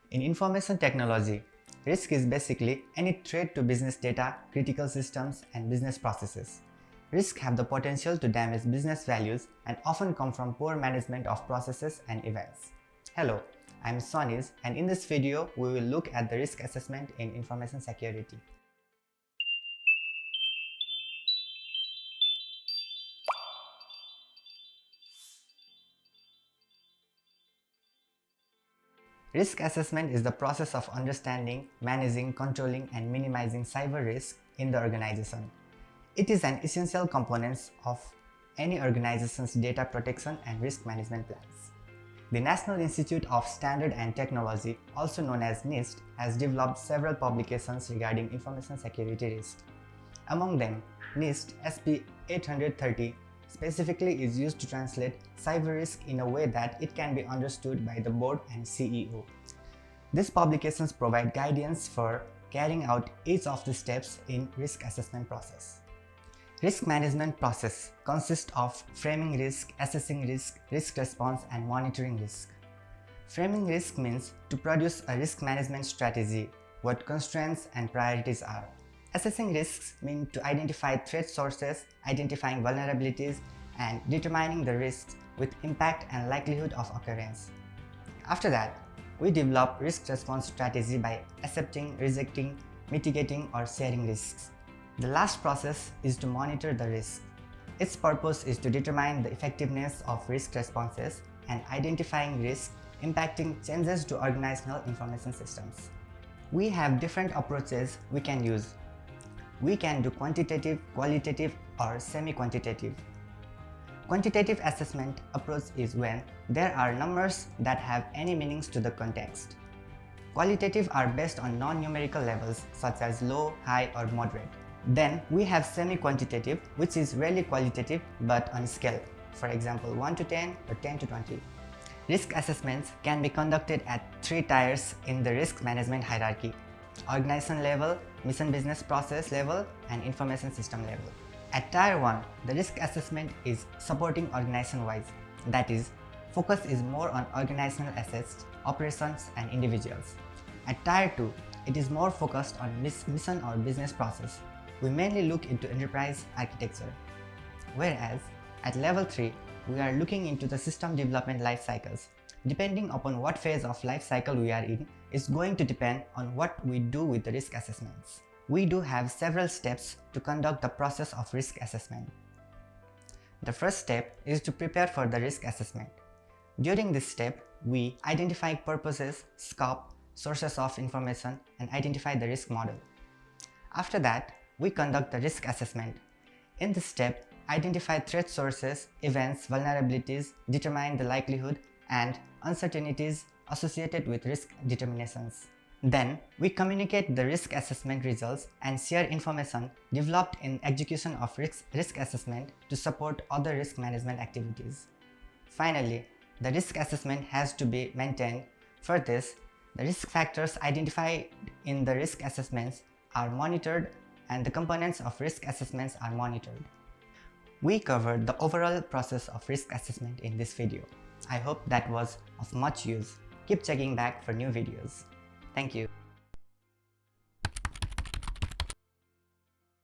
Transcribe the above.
In information technology, risk is basically any threat to business data, critical systems, and business processes. Risks have the potential to damage business values and often come from poor management of processes and events. Hello, I'm Sanij, and in this video, we will look at the risk assessment in information security. Risk assessment is the process of understanding, managing, controlling, and minimizing cyber risk in the organization. It is an essential component of any organization's data protection and risk management plans. The National Institute of Standard and Technology, also known as NIST, has developed several publications regarding information security risk. Among them, NIST Ep18 specifically is used to translate cyber risk in a way that it can be understood by the board and CEO. These publications provide guidance for carrying out each of the steps in risk assessment process. Risk management process consists of framing risk, assessing risk, risk response, and monitoring risk. Framing risk means to produce a risk management strategy, what constraints and priorities are. Assessing risks means to identify threat sources, identifying vulnerabilities, and determining the risks with impact and likelihood of occurrence. After that, we develop risk response strategy by accepting, rejecting, mitigating, or sharing risks. The last process is to monitor the risk. Its purpose is to determine the effectiveness of risk responses and identifying risks impacting changes to organizational information systems. We have different approaches we can use. We can do quantitative, qualitative, or semi-quantitative. Quantitative assessment approach is when there are numbers that have any meanings to the context. Qualitative are based on non-numerical levels such as low, high, or moderate. Then we have semi-quantitative, which is rarely qualitative but on scale, for example 1 to 10 or 10 to 20. Risk assessments can be conducted at 3 tiers in the risk management hierarchy: organization level, mission business process level, and information system level. At Tier 1, the risk assessment is supporting organization-wise. That is, focus is more on organizational assets, operations, and individuals. At Tier 2, it is more focused on mission or business process. We mainly look into enterprise architecture. Whereas, at Level 3, we are looking into the system development life cycles. Depending upon what phase of life cycle we are in, is going to depend on what we do with the risk assessments. We do have several steps to conduct the process of risk assessment. The first step is to prepare for the risk assessment. During this step, we identify purposes, scope, sources of information, and identify the risk model. After that, we conduct the risk assessment. In this step, identify threat sources, events, vulnerabilities, determine the likelihood and uncertainties associated with risk determinations. Then, we communicate the risk assessment results and share information developed in execution of risk assessment to support other risk management activities. Finally, the risk assessment has to be maintained. For this, the risk factors identified in the risk assessments are monitored and the components of risk assessments are monitored. We covered the overall process of risk assessment in this video. I hope that was of much use. Keep checking back for new videos. Thank you.